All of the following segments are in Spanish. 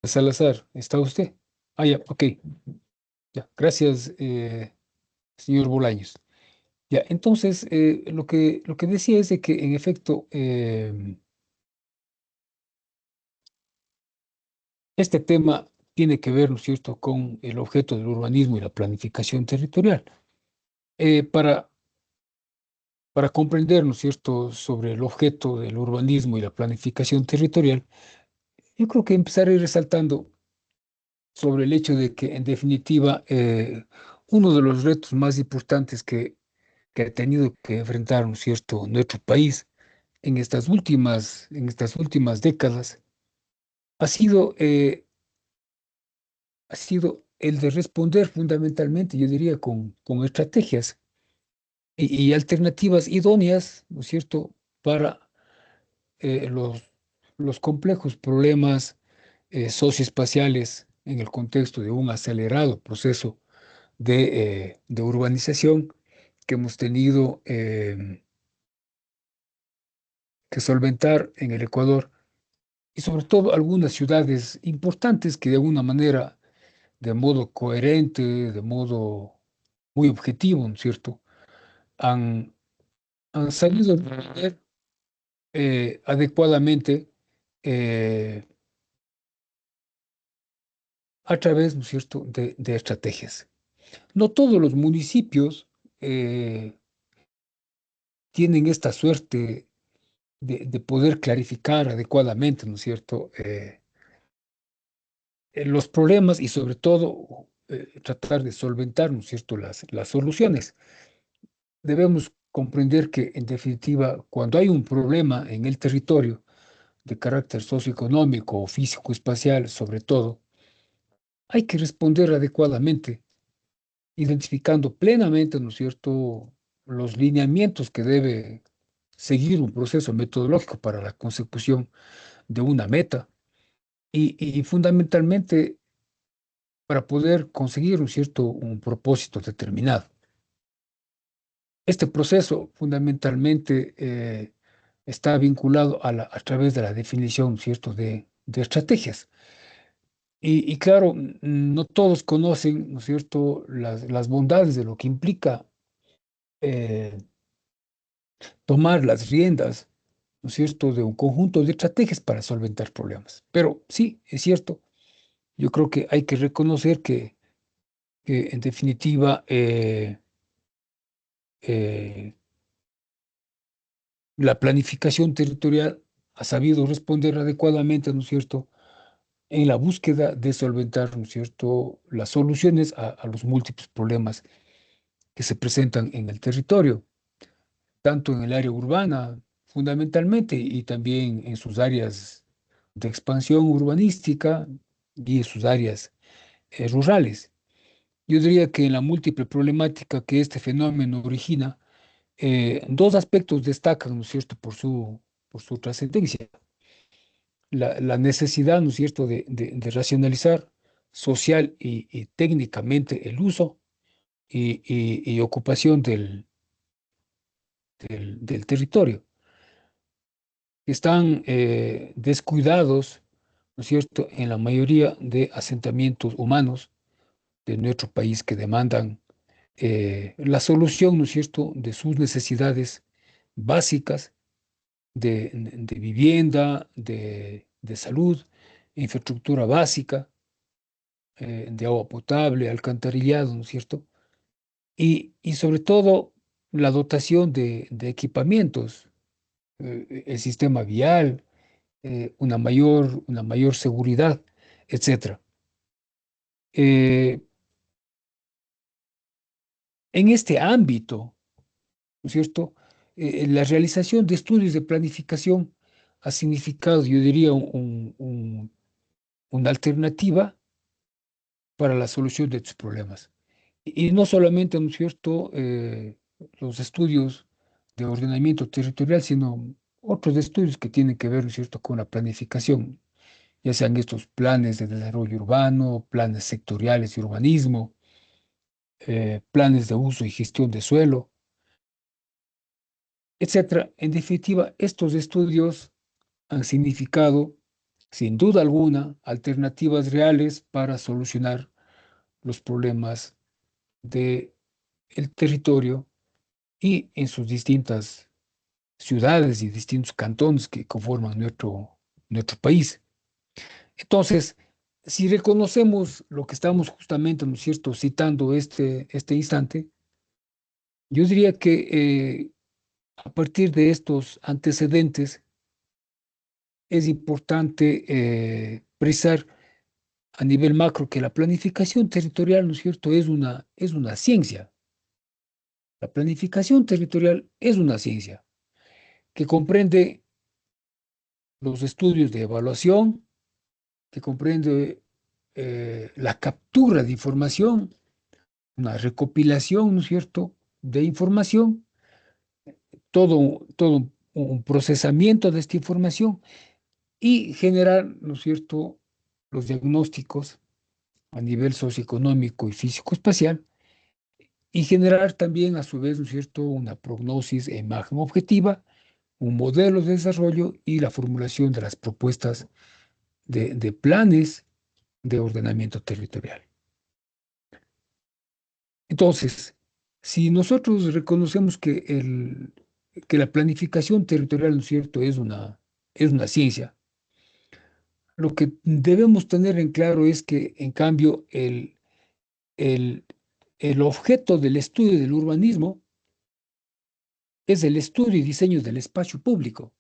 Salazar, ¿está usted? Ah, ya, ok. Ya, gracias, señor Bolaños. Ya, entonces, lo que decía es de que, en efecto, este tema tiene que ver, ¿no es cierto?, con el objeto del urbanismo y la planificación territorial. Eh, para, para comprender, ¿no es cierto?, sobre el objeto del urbanismo y la planificación territorial, yo creo que empezaré resaltando sobre el hecho de que, en definitiva, uno de los retos más importantes que ha tenido que enfrentar, ¿no es cierto?, nuestro país en estas últimas décadas ha sido el de responder fundamentalmente, yo diría, con estrategias y alternativas idóneas, ¿no es cierto?, para los complejos problemas socioespaciales en el contexto de un acelerado proceso de urbanización que hemos tenido que solventar en el Ecuador, y sobre todo algunas ciudades importantes que, de alguna manera, de modo coherente, de modo muy objetivo, ¿no es cierto?, han, han sabido responder adecuadamente eh, a través, ¿no es cierto?, de estrategias. No todos los municipios eh, tienen esta suerte de poder clarificar adecuadamente, ¿no es cierto?, los problemas y, sobre todo, tratar de solventar, ¿no es cierto?, las soluciones. Debemos comprender que, en definitiva, cuando hay un problema en el territorio de carácter socioeconómico o físico-espacial, sobre todo, hay que responder adecuadamente, identificando plenamente, ¿no es cierto?, los lineamientos que debe seguir un proceso metodológico para la consecución de una meta y fundamentalmente para poder conseguir, ¿no es cierto?, un propósito determinado. Este proceso fundamentalmente está vinculado a través de la definición, ¿cierto?, de estrategias. Y claro, no todos conocen, ¿no es cierto?, las bondades de lo que implica eh, tomar las riendas, ¿no es cierto?, de un conjunto de estrategias para solventar problemas. Pero sí, es cierto, yo creo que hay que reconocer que, en definitiva, eh, la planificación territorial ha sabido responder adecuadamente, ¿no es cierto?, en la búsqueda de solventar, ¿no es cierto?, las soluciones a los múltiples problemas que se presentan en el territorio, tanto en el área urbana, fundamentalmente, y también en sus áreas de expansión urbanística y en sus áreas rurales. Yo diría que, en la múltiple problemática que este fenómeno origina, dos aspectos destacan, ¿no es cierto?, por su trascendencia. La necesidad, ¿no es cierto?, de racionalizar social y técnicamente el uso y ocupación del territorio. Están descuidados, ¿no es cierto?, en la mayoría de asentamientos humanos de nuestro país, que demandan la solución, ¿no es cierto?, de sus necesidades básicas de vivienda, de salud, infraestructura básica, de agua potable, alcantarillado, ¿no es cierto? Y sobre todo, la dotación de equipamientos, el sistema vial, una mayor seguridad, etcétera. Eh, en este ámbito, ¿no es cierto?, la realización de estudios de planificación ha significado, yo diría, una alternativa para la solución de estos problemas. Y no solamente, ¿no es cierto?, los estudios de ordenamiento territorial, sino otros estudios que tienen que ver, ¿no es cierto?, con la planificación, ya sean estos planes de desarrollo urbano, planes sectoriales de urbanismo, planes de uso y gestión de suelo, etcétera. En definitiva, estos estudios han significado sin duda alguna, alternativas reales para solucionar los problemas del territorio y en sus distintas ciudades y distintos cantones que conforman nuestro país. Entonces, si reconocemos lo que estamos justamente, ¿no es cierto?, citando este instante, yo diría que a partir de estos antecedentes es importante precisar a nivel macro que la planificación territorial, ¿no es cierto?, es una ciencia. La planificación territorial es una ciencia que comprende los estudios de evaluación, que comprende la captura de información, una recopilación, ¿no es cierto?, de información, todo un procesamiento de esta información y generar, ¿no es cierto?, los diagnósticos a nivel socioeconómico y físico-espacial y generar también, a su vez, ¿no es cierto?, una prognosis e imagen objetiva, un modelo de desarrollo y la formulación de las propuestas de planes de ordenamiento territorial. Entonces, si nosotros reconocemos que la planificación territorial, ¿no es cierto?, es una ciencia, lo que debemos tener en claro es que, en cambio, el, el objeto del estudio del urbanismo es el estudio y diseño del espacio público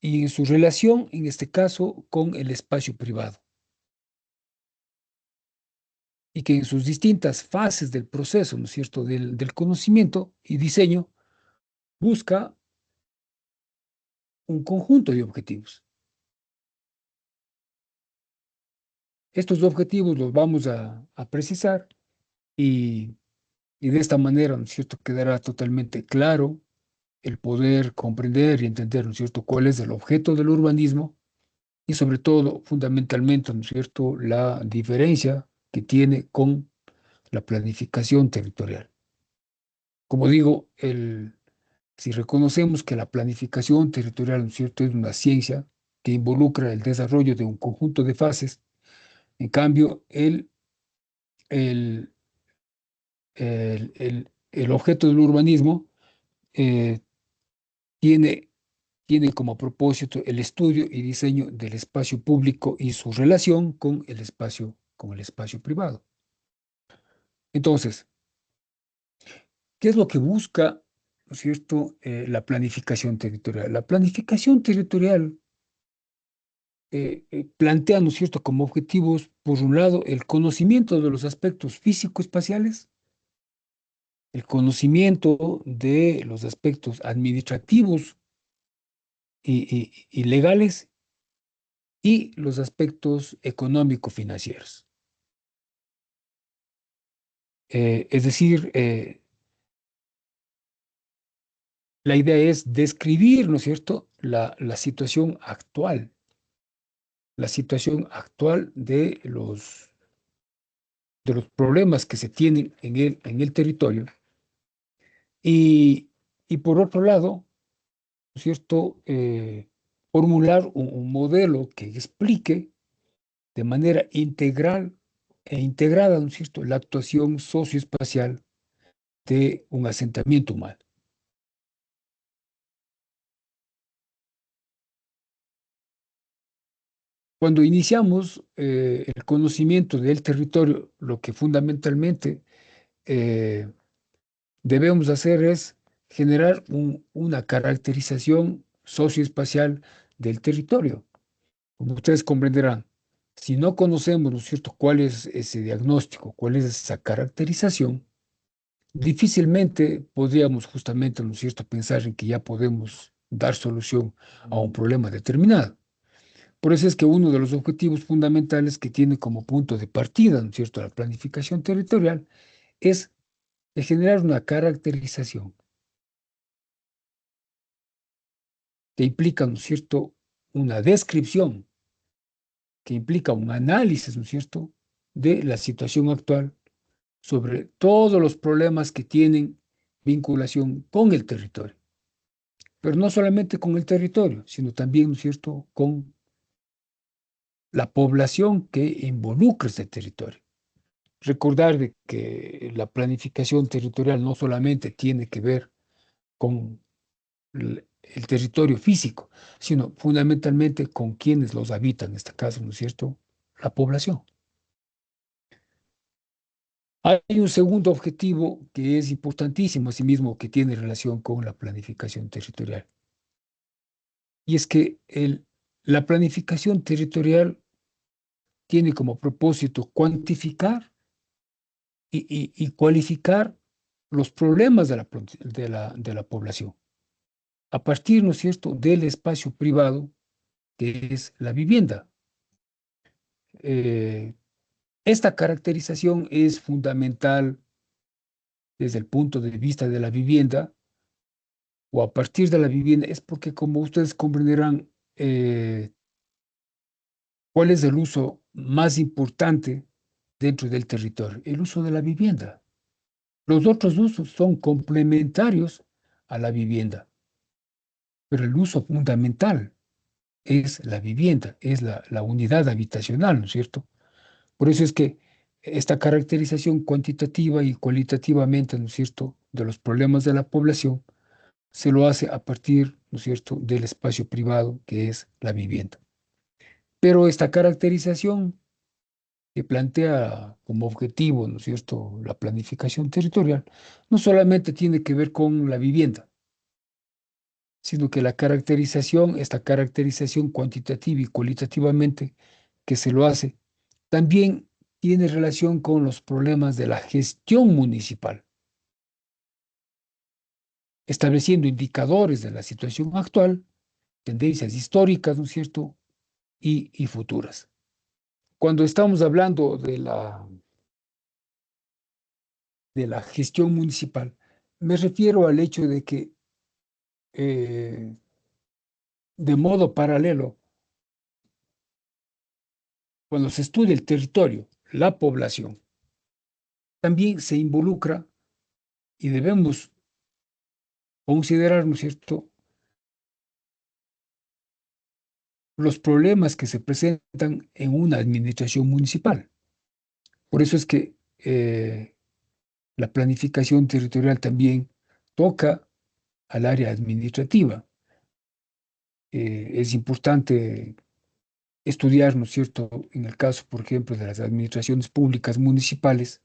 y en su relación, en este caso, con el espacio privado, y que en sus distintas fases del proceso, ¿no es cierto?, del conocimiento y diseño, busca un conjunto de objetivos. Estos objetivos los vamos a precisar y, y de esta manera, ¿no es cierto?, quedará totalmente claro el poder comprender y entender, ¿no es cierto?, cuál es el objeto del urbanismo y sobre todo, fundamentalmente, ¿no es cierto?, la diferencia que tiene con la planificación territorial. Como digo, si reconocemos que la planificación territorial, ¿no es cierto?, es una ciencia que involucra el desarrollo de un conjunto de fases, en cambio, el, el objeto del urbanismo eh, tiene, tiene como propósito el estudio y diseño del espacio público y su relación con el espacio privado. Entonces, ¿qué es lo que busca, ¿no es cierto?, la planificación territorial? La planificación territorial plantea, ¿no es cierto?, como objetivos, por un lado, el conocimiento de los aspectos físico-espaciales, el conocimiento de los aspectos administrativos y legales y los aspectos económico-financieros. Es decir, la idea es describir, ¿no es cierto?, la situación actual de los problemas que se tienen en el territorio y, y por otro lado, ¿no es cierto?, formular un modelo que explique de manera integral e integrada, ¿no es cierto?, la actuación socioespacial de un asentamiento humano. Cuando iniciamos el conocimiento del territorio, lo que fundamentalmente eh, debemos hacer es generar una caracterización socioespacial del territorio. Como ustedes comprenderán, si no conocemos, ¿no es cierto?, cuál es ese diagnóstico, cuál es esa caracterización, difícilmente podríamos justamente, ¿no es cierto?, pensar en que ya podemos dar solución a un problema determinado. Por eso es que uno de los objetivos fundamentales que tiene como punto de partida, ¿no es cierto?, la planificación territorial es el generar una caracterización que implica, ¿no es cierto?, una descripción, que implica un análisis, ¿no es cierto?, de la situación actual sobre todos los problemas que tienen vinculación con el territorio. pero no solamente con el territorio, sino también, ¿no es cierto?, con la población que involucra este territorio. Recordar de que la planificación territorial no solamente tiene que ver con el territorio físico, sino fundamentalmente con quienes los habitan, en este caso, ¿no es cierto?, la población. Hay un segundo objetivo que es importantísimo, asimismo, que tiene relación con la planificación territorial, y es que la planificación territorial tiene como propósito cuantificar y cualificar los problemas de la población, a partir, ¿no es cierto?, del espacio privado, que es la vivienda. Eh, Esta caracterización es fundamental desde el punto de vista de la vivienda o a partir de la vivienda, es porque, como ustedes comprenderán, ¿cuál es el uso más importante dentro del territorio? El uso de la vivienda. Los otros usos son complementarios a la vivienda, pero el uso fundamental es la vivienda, es la unidad habitacional, ¿no es cierto? Por eso es que esta caracterización cuantitativa y cualitativamente, ¿no es cierto?, de los problemas de la población, se lo hace a partir, ¿no es cierto?, del espacio privado que es la vivienda. Pero esta caracterización que plantea como objetivo, ¿no es cierto?, la planificación territorial, no solamente tiene que ver con la vivienda, sino que esta caracterización cuantitativa y cualitativamente que se lo hace, también tiene relación con los problemas de la gestión municipal, estableciendo indicadores de la situación actual, tendencias históricas, ¿no es cierto?, y futuras. Cuando estamos hablando de la gestión municipal, me refiero al hecho de que eh, de modo paralelo, cuando se estudia el territorio, la población, también se involucra y debemos considerar, ¿no es cierto?, los problemas que se presentan en una administración municipal. Por eso es que la planificación territorial también toca al área administrativa. Es importante estudiar, ¿no es cierto?, en el caso, por ejemplo, de las administraciones públicas municipales,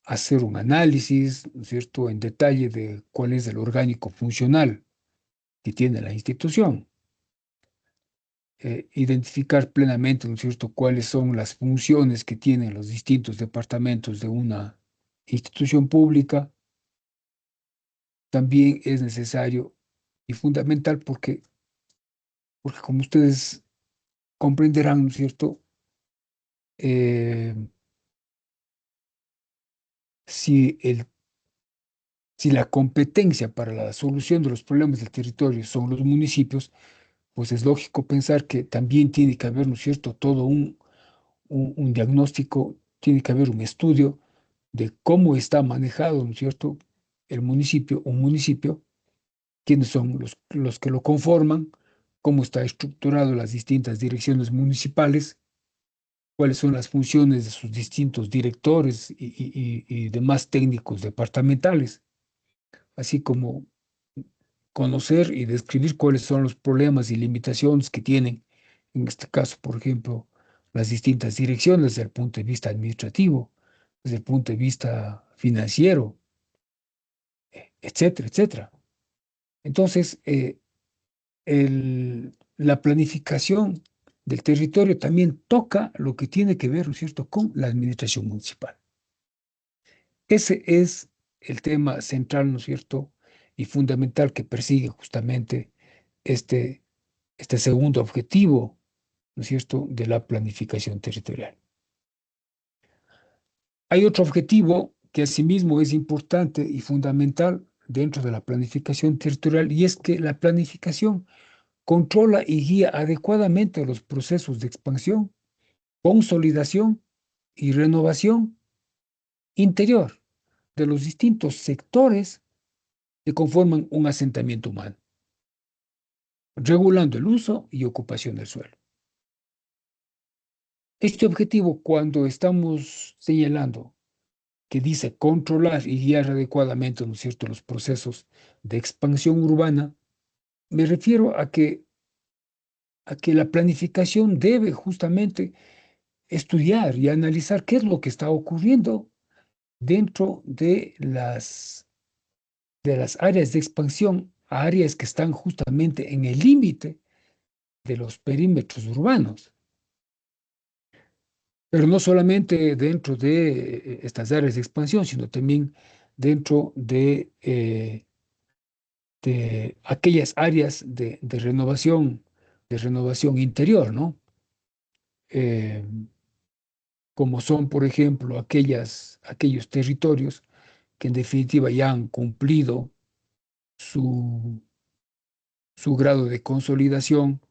hacer un análisis, ¿no es cierto?, en detalle de cuál es el orgánico funcional que tiene la institución, identificar plenamente, ¿no es cierto?, cuáles son las funciones que tienen los distintos departamentos de una institución pública. También es necesario y fundamental porque como ustedes comprenderán, ¿no es cierto?, eh, si, si la competencia para la solución de los problemas del territorio son los municipios, pues es lógico pensar que también tiene que haber, ¿no es cierto?, todo un diagnóstico, tiene que haber un estudio de cómo está manejado, ¿no es cierto?, un municipio, quiénes son los que lo conforman, cómo está estructurado las distintas direcciones municipales, cuáles son las funciones de sus distintos directores y demás técnicos departamentales, así como conocer y describir cuáles son los problemas y limitaciones que tienen, en este caso, por ejemplo, las distintas direcciones desde el punto de vista administrativo, desde el punto de vista financiero, etcétera, etcétera. Entonces, la planificación del territorio también toca lo que tiene que ver, ¿no es cierto?, con la administración municipal. Ese es el tema central, ¿no es cierto?, y fundamental que persigue justamente este, este segundo objetivo, ¿no es cierto?, de la planificación territorial. Hay otro objetivo que asimismo es importante y fundamental dentro de la planificación territorial, y es que la planificación controla y guía adecuadamente los procesos de expansión, consolidación y renovación interior de los distintos sectores que conforman un asentamiento humano. regulando el uso y ocupación del suelo. Este objetivo, cuando estamos señalando que dice controlar y guiar adecuadamente, ¿no es cierto?, los procesos de expansión urbana, me refiero a que la planificación debe justamente estudiar y analizar qué es lo que está ocurriendo dentro de las áreas de expansión, áreas que están justamente en el límite de los perímetros urbanos. Pero no solamente dentro de estas áreas de expansión, sino también dentro de aquellas áreas de renovación interior, ¿no? Eh, Como son, por ejemplo, aquellos territorios que en definitiva ya han cumplido su, su grado de consolidación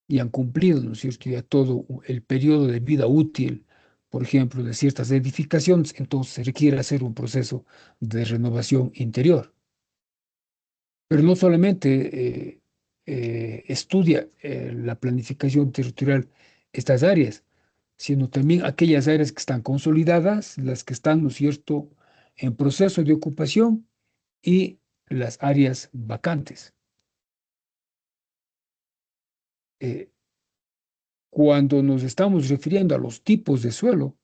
y han cumplido, ¿no es cierto?, ya todo el periodo de vida útil, por ejemplo, de ciertas edificaciones, entonces se requiere hacer un proceso de renovación interior. Pero no solamente estudia la planificación territorial estas áreas, sino también aquellas áreas que están consolidadas, las que están, ¿no es cierto?, en proceso de ocupación y las áreas vacantes. Eh, Cuando nos estamos refiriendo a los tipos de suelo,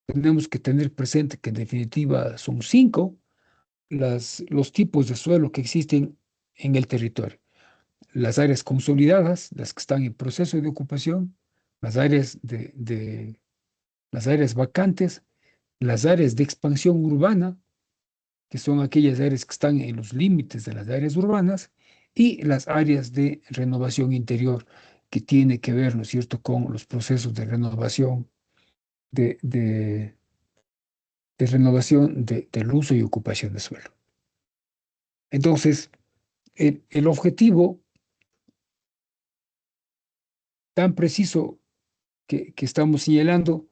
tenemos que tener presente que en definitiva son cinco los tipos de suelo que existen en el territorio. Las áreas consolidadas, las que están en proceso de ocupación, las áreas las áreas vacantes, las áreas de expansión urbana, que son aquellas áreas que están en los límites de las áreas urbanas, y las áreas de renovación interior, que tiene que ver, ¿no es cierto?, con los procesos de renovación, de, de, de renovación del uso y ocupación de suelo. Entonces, el objetivo tan preciso que estamos señalando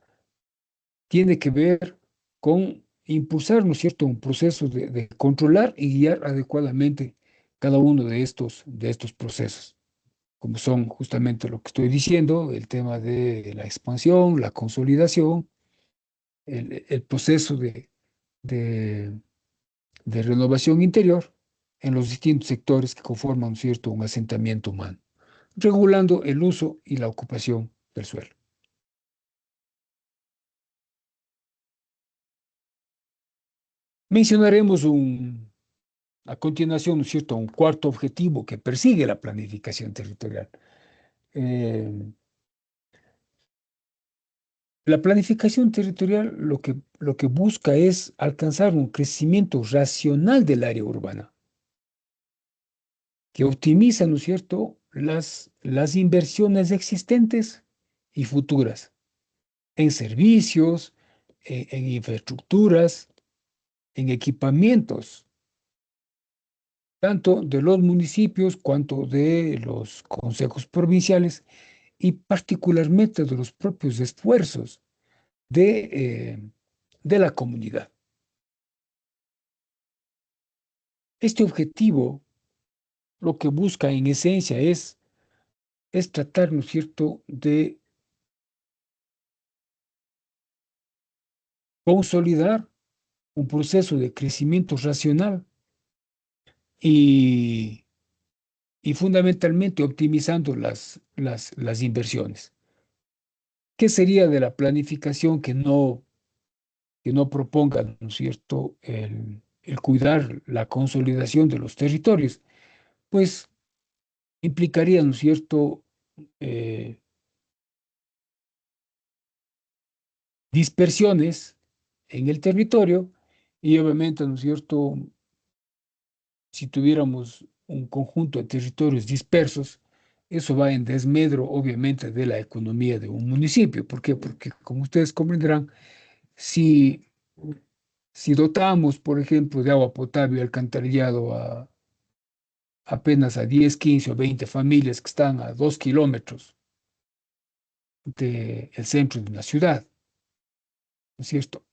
tiene que ver con impulsar, ¿no es cierto?, un proceso de controlar y guiar adecuadamente cada uno de estos procesos, como son justamente lo que estoy diciendo, el tema de la expansión, la consolidación, el proceso de, de renovación interior en los distintos sectores que conforman, ¿no es cierto?, un asentamiento humano, regulando el uso y la ocupación del suelo. Mencionaremos a continuación, ¿no es cierto?, un cuarto objetivo que persigue la planificación territorial. Eh, la planificación territorial lo que busca es alcanzar un crecimiento racional del área urbana, que optimiza, ¿no es cierto?, las inversiones existentes y futuras en servicios, en infraestructuras, en equipamientos, tanto de los municipios cuanto de los consejos provinciales y particularmente de los propios esfuerzos de la comunidad. Este objetivo lo que busca en esencia es tratar, ¿no es cierto?, de consolidar un proceso de crecimiento racional y, y fundamentalmente optimizando las inversiones. ¿Qué sería de la planificación que no proponga, ¿no es cierto?, el cuidar la consolidación de los territorios? Pues implicaría, ¿no es cierto?, eh, dispersiones en el territorio y obviamente, ¿no es cierto?, si tuviéramos un conjunto de territorios dispersos, eso va en desmedro, obviamente, de la economía de un municipio. ¿Por qué? Porque, como ustedes comprenderán, si, si dotamos, por ejemplo, de agua potable y alcantarillado a apenas a 10, 15 o 20 familias que están a 2 kilómetros del centro de una ciudad, ¿no es cierto?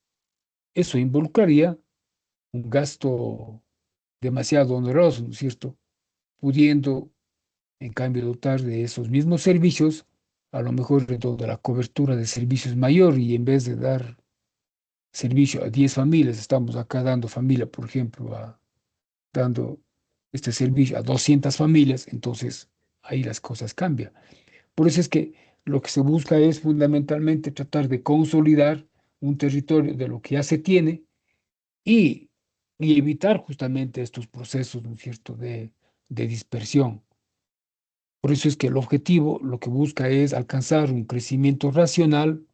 Eso involucraría un gasto demasiado oneroso, ¿no es cierto?, pudiendo En cambio, dotar de esos mismos servicios, a lo mejor de toda la cobertura de servicios mayor y en vez de dar servicio a 10 familias, estamos acá dando familia, por ejemplo, dando este servicio a 200 familias, entonces ahí las cosas cambian. Por eso es que lo que se busca es fundamentalmente tratar de consolidar un territorio de lo que ya se tiene y, y evitar justamente estos procesos, ¿no es cierto?, de dispersión. Por eso es que el objetivo lo que busca es alcanzar un crecimiento racional,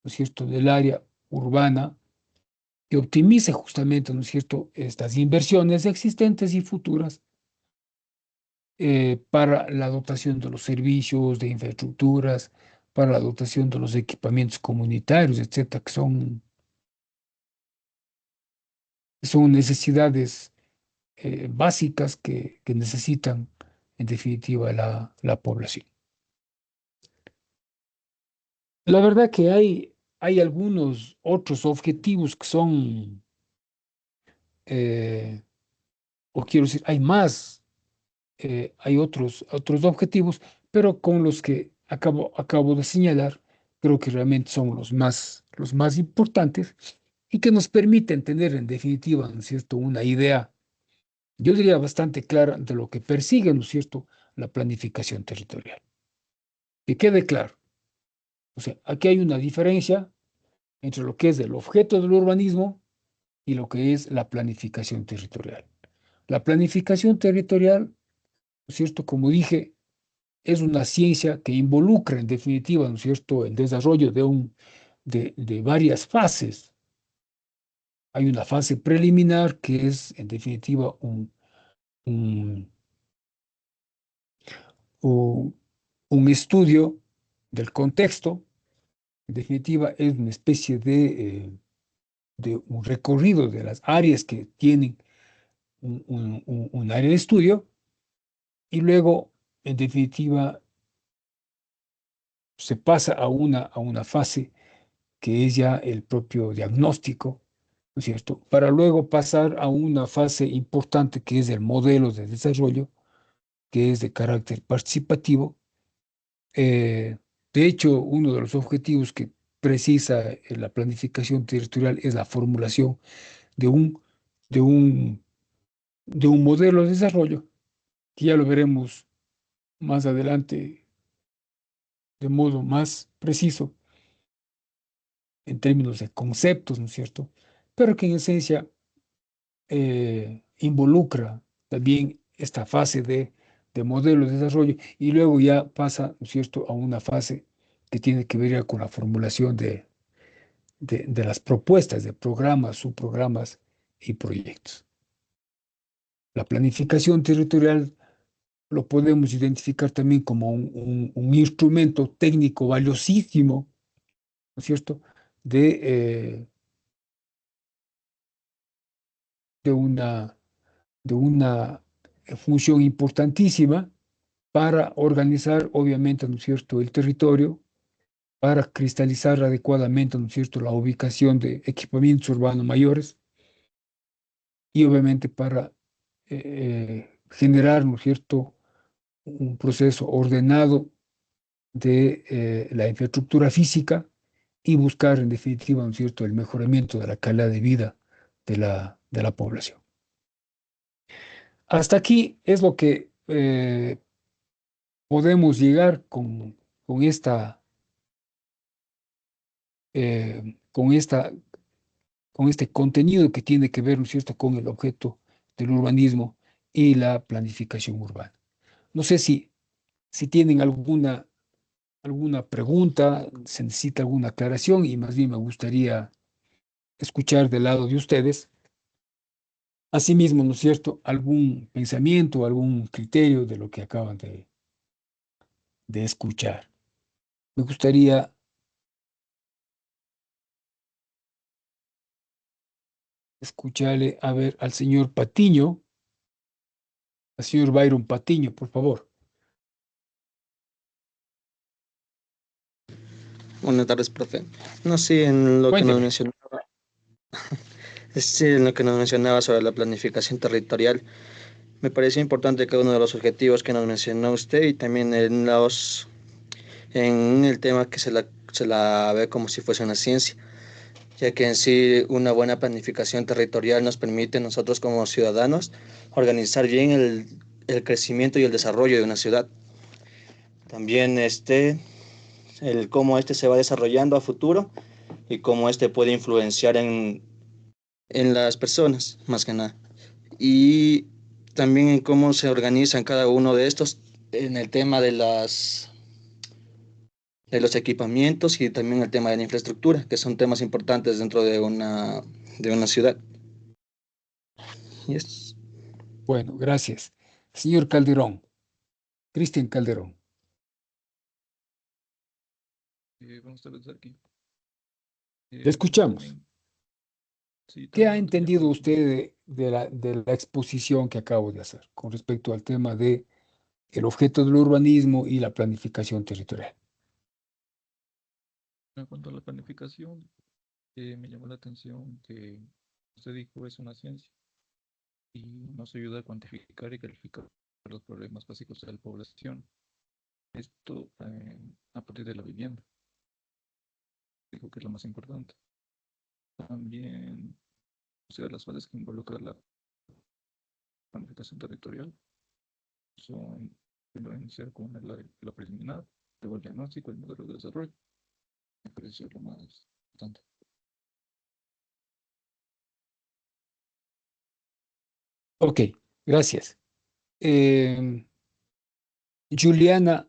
¿no es cierto?, del área urbana que optimice justamente, ¿no es cierto?, estas inversiones existentes y futuras para la dotación de los servicios, de infraestructuras, para la dotación de los equipamientos comunitarios, etcétera, que son necesidades básicas que necesitan, en definitiva, la población. La verdad que hay algunos otros objetivos que son, eh, o quiero decir, hay más, hay otros objetivos, pero con los que acabo de señalar, creo que realmente son los más importantes y que nos permiten tener, en definitiva, ¿no es cierto?, una idea, yo diría bastante clara de lo que persigue, ¿no es cierto?, la planificación territorial. Que quede claro. O sea, aquí hay una diferencia entre lo que es el objeto del urbanismo y lo que es la planificación territorial. La planificación territorial, ¿no es cierto?, como dije, es una ciencia que involucra, en definitiva, ¿no es cierto?, el desarrollo de varias fases. Hay una fase preliminar que es, en definitiva, un, un- un estudio del contexto. En definitiva, es una especie de un recorrido de las áreas que tienen un área de estudio y luego, en definitiva, se pasa a una fase que es ya el propio diagnóstico, ¿no es cierto? Para luego pasar a una fase importante que es el modelo de desarrollo, que es de carácter participativo. Eh, de hecho, uno de los objetivos que precisa la planificación territorial es la formulación de un, de un, de un modelo de desarrollo, que ya lo veremos más adelante de modo más preciso en términos de conceptos, ¿no es cierto? Pero que en esencia involucra también esta fase de modelo de desarrollo y luego ya pasa, ¿no es cierto?, a una fase que tiene que ver ya con la formulación de las propuestas de programas, subprogramas y proyectos. La planificación territorial lo podemos identificar también como un instrumento técnico valiosísimo, ¿no es cierto?, de, de una, de una función importantísima para organizar, obviamente, ¿no es cierto?, el territorio, para cristalizar adecuadamente, ¿no es cierto?, la ubicación de equipamientos urbanos mayores y obviamente para generar, ¿no es cierto?, un proceso ordenado de la infraestructura física y buscar, en definitiva, ¿no es cierto?, el mejoramiento de la calidad de vida de la población. Hasta aquí es lo que podemos llegar con esta, eh, con esta, con este contenido que tiene que ver, ¿no es cierto?, con el objeto del urbanismo y la planificación urbana. No sé si tienen alguna pregunta, se necesita alguna aclaración y más bien me gustaría escuchar del lado de ustedes. Asimismo, ¿no es cierto?, algún pensamiento, algún criterio de lo que acaban de escuchar. Me gustaría escucharle, a ver, al señor Patiño, al señor Byron Patiño, por favor. Buenas tardes, profe. No sé, en lo que nos Cuénteme. mencionaba, sí, en lo que nos mencionaba sobre la planificación territorial, Me pareció importante cada uno de los objetivos que nos mencionó usted y también en el tema que se la ve como si fuese una ciencia, ya que en sí una buena planificación territorial nos permite nosotros como ciudadanos organizar bien el crecimiento y el desarrollo de una ciudad. También el cómo se va desarrollando a futuro y cómo puede influenciar en las personas, más que nada. Y también en cómo se organizan cada uno de estos en el tema de los equipamientos y también el tema de la infraestructura, que son temas importantes dentro de una ciudad. Yes. Bueno, gracias. Señor Calderón, Cristian Calderón, Buenas tardes aquí. le escuchamos. También, sí, ¿Qué también ha me gustaría entendido consultar. usted de la exposición que acabo de hacer con respecto al tema de el objeto del urbanismo y la planificación territorial? En cuanto a la planificación, me llamó la atención que usted dijo es una ciencia y nos ayuda a cuantificar y calificar los problemas básicos de la población. Esto a partir de la vivienda, dijo que es lo más importante. También, o sea, las fases que involucra la planificación territorial son, primero iniciar con la preliminar, luego el diagnóstico, el modelo de desarrollo. Me pareció lo más importante. Ok, gracias. Juliana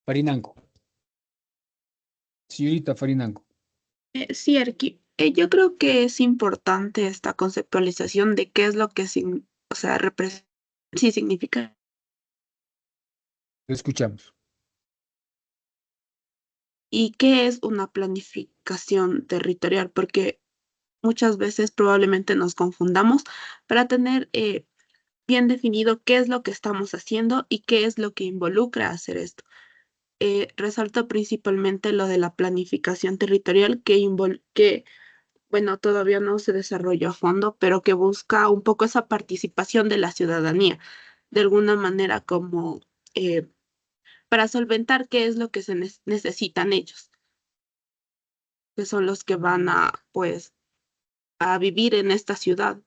Farinango. Señorita Farinango. Sí, Erki, yo creo que es importante esta conceptualización de qué es lo que o sea, sí significa Le escuchamos. y qué es una planificación territorial, porque muchas veces probablemente nos confundamos para tener bien definido qué es lo que estamos haciendo y qué es lo que involucra hacer esto. Resalto principalmente lo de la planificación territorial que bueno, todavía no se desarrolló a fondo, pero que busca un poco esa participación de la ciudadanía, de alguna manera como eh, para solventar qué es lo que necesitan ellos, que son los que van a, pues, a vivir en esta ciudad.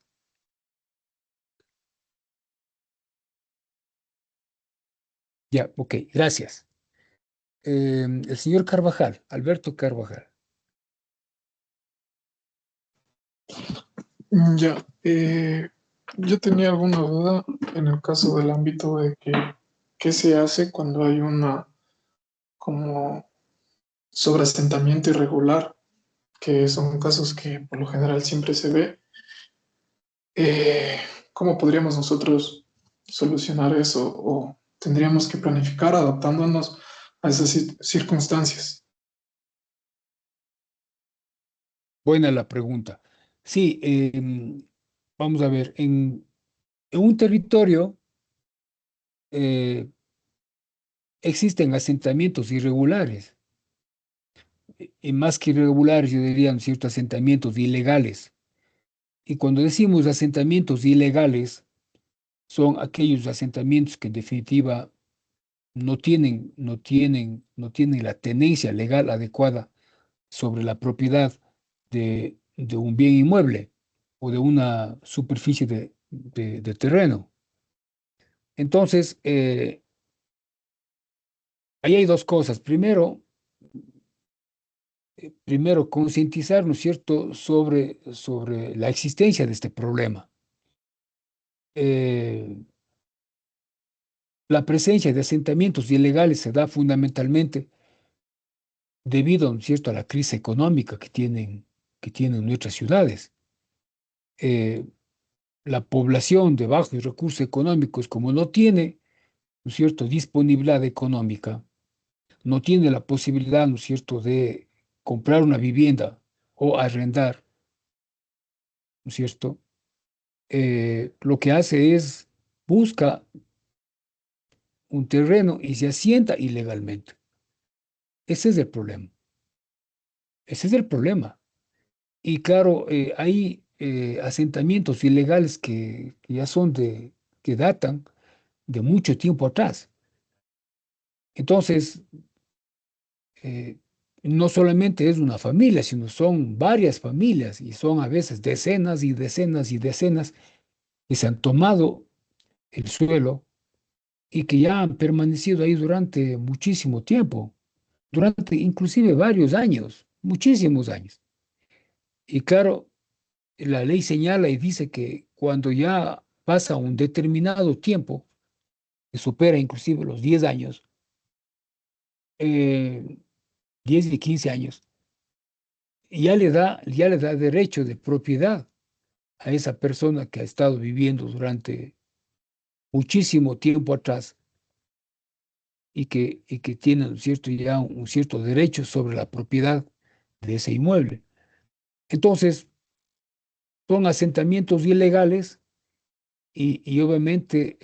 Ya, ok, gracias. El señor Carvajal, Alberto Carvajal. Ya, yo tenía alguna duda en el caso del ámbito de que qué se hace cuando hay una como sobreasentamiento irregular, que son casos que por lo general siempre se ve. Eh, ¿Cómo podríamos nosotros solucionar eso o tendríamos que planificar adaptándonos a esas circunstancias? Buena la pregunta. Sí, vamos a ver, en un territorio eh, existen asentamientos irregulares, y más que irregulares, yo diría, ¿no es cierto?, asentamientos ilegales. Y cuando decimos asentamientos ilegales, son aquellos asentamientos que en definitiva no tienen la tenencia legal adecuada sobre la propiedad de un bien inmueble o de una superficie de terreno. Entonces, ahí hay dos cosas. Primero, concientizar, ¿no es cierto?, sobre la existencia de este problema. Eh, la presencia de asentamientos ilegales se da fundamentalmente debido, ¿no es cierto?, a la crisis económica que tienen nuestras ciudades. Eh, la población de bajos recursos económicos, como no tiene, ¿no es cierto?, disponibilidad económica, no tiene la posibilidad, ¿no es cierto?, de comprar una vivienda o arrendar, ¿no es cierto?, lo que hace es busca un terreno y se asienta ilegalmente. Ese es el problema. Ese es el problema. Y claro, hay asentamientos ilegales que ya son que datan de mucho tiempo atrás. Entonces, no solamente es una familia, sino son varias familias y son a veces decenas y decenas y decenas que se han tomado el suelo y que ya han permanecido ahí durante muchísimo tiempo, durante inclusive varios años, muchísimos años. Y claro, la ley señala y dice que cuando ya pasa un determinado tiempo, que supera inclusive los 10 años, eh, 10 y 15 años, ya le da derecho de propiedad a esa persona que ha estado viviendo durante muchísimo tiempo atrás y que tiene ya un cierto derecho sobre la propiedad de ese inmueble. Entonces, son asentamientos ilegales y obviamente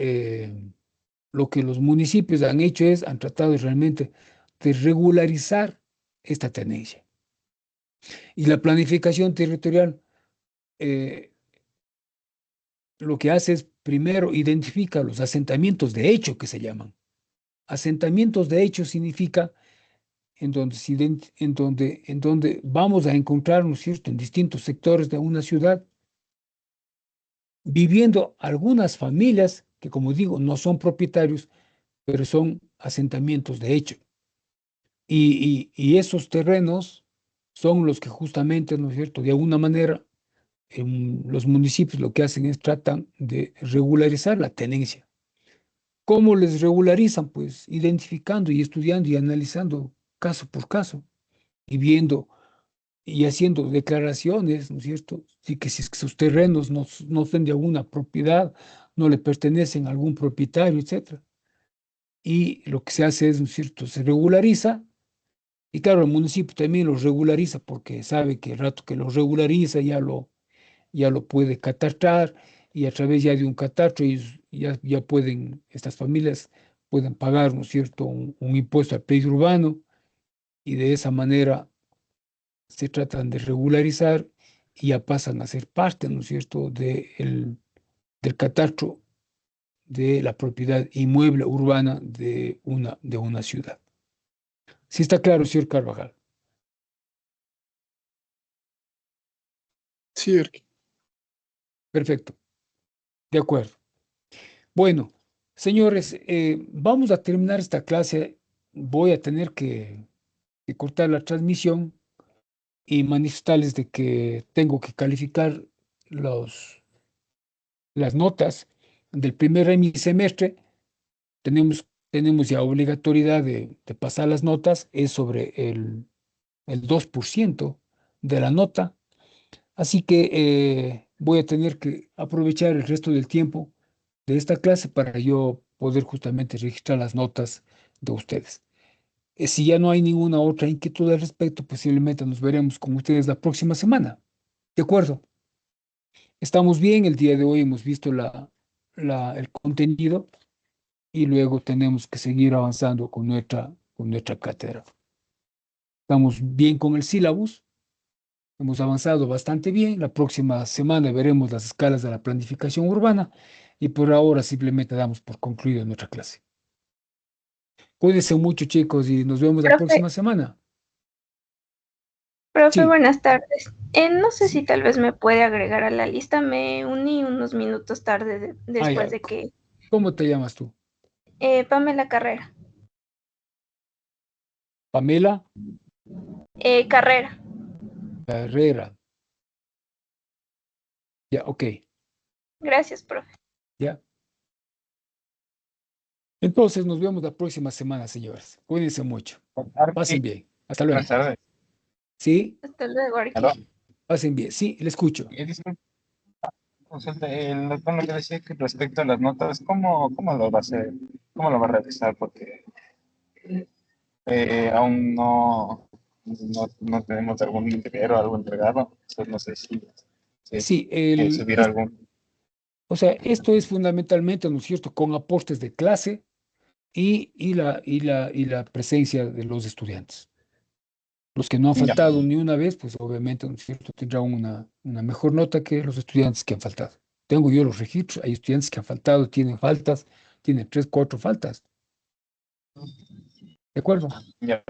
lo que los municipios han hecho han tratado realmente de regularizar esta tenencia. Y la planificación territorial eh, lo que hace es primero identifica los asentamientos de hecho que se llaman. Asentamientos de hecho significa en donde vamos a encontrarnos, ¿cierto?, en distintos sectores de una ciudad, viviendo algunas familias que, como digo, no son propietarios, pero son asentamientos de hecho. Y esos terrenos son los que justamente, ¿no es cierto?, de alguna manera, los municipios lo que hacen es tratan de regularizar la tenencia. ¿Cómo les regularizan? Pues identificando y estudiando y analizando caso por caso y viendo y haciendo declaraciones, ¿no es cierto? Sí, que si es que sus terrenos no son de alguna propiedad, no le pertenecen a algún propietario, etcétera. Y lo que se hace es, ¿no es cierto?, se regulariza. Y claro, el municipio también los regulariza porque sabe que el rato que los regulariza ya lo puede catastrar y a través ya de un catastro ellos ya pueden, estas familias pueden pagar, ¿no es cierto?, un impuesto al predio urbano y de esa manera se tratan de regularizar y ya pasan a ser parte, ¿no es cierto?, del catastro de la propiedad inmueble urbana de una ciudad. Sí está claro, señor Carvajal. Sí, Erki. Perfecto, de acuerdo. Bueno, señores, vamos a terminar esta clase. Voy a tener que cortar la transmisión y manifestarles de que tengo que calificar las notas del primer semestre. Tenemos ya obligatoriedad de pasar las notas, es sobre el 2% de la nota. Así que voy a tener que aprovechar el resto del tiempo de esta clase para yo poder justamente registrar las notas de ustedes. Si ya no hay ninguna otra inquietud al respecto, posiblemente nos veremos con ustedes la próxima semana. ¿De acuerdo? Estamos bien, el día de hoy hemos visto el contenido y luego tenemos que seguir avanzando con nuestra cátedra. Estamos bien con el sílabus, hemos avanzado bastante bien. La próxima semana veremos las escalas de la planificación urbana y por ahora simplemente damos por concluido nuestra clase. Cuídense mucho, chicos, y nos vemos la Profe, próxima semana. profe, Sí, buenas tardes. No sé si sí. tal vez me puede agregar a la lista. Me uní unos minutos tarde Ah, después ya. de que ¿Cómo te llamas tú? Pamela Carrera. Pamela Carrera. Herrera. Ya, ok. Gracias, profe. Ya. Entonces nos vemos la próxima semana, señores. Cuídense mucho. Pasen bien. Hasta luego. Buenas tardes. Sí, Hasta luego, Aló. Arqui. pasen bien. Sí, le escucho. Disculpe, consulta, con lo que decía que respecto a las notas, ¿cómo lo va a hacer? ¿Cómo lo va a realizar? Porque aún no tenemos algún ingreso, algo entregado. Entonces no sé si hay Sí, que subir algún. o sea, esto es fundamentalmente, ¿no es cierto?, con aportes de clase y la presencia de los estudiantes. Los que no han Ya, faltado ni una vez, pues obviamente, ¿no es cierto?, tendrán una mejor nota que los estudiantes que han faltado. tengo yo los registros, hay estudiantes que han faltado, tienen faltas, tienen 3, 4 faltas. ¿De acuerdo? Ya,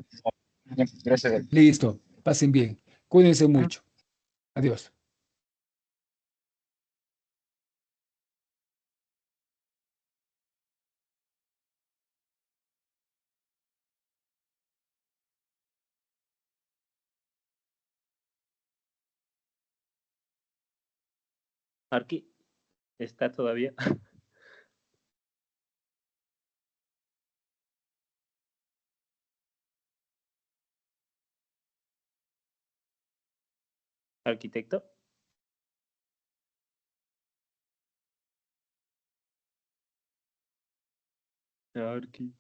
ya, gracias. Listo, pasen bien, cuídense mucho. Adiós. Arqui, ¿está todavía? Arquitecto. Arqui.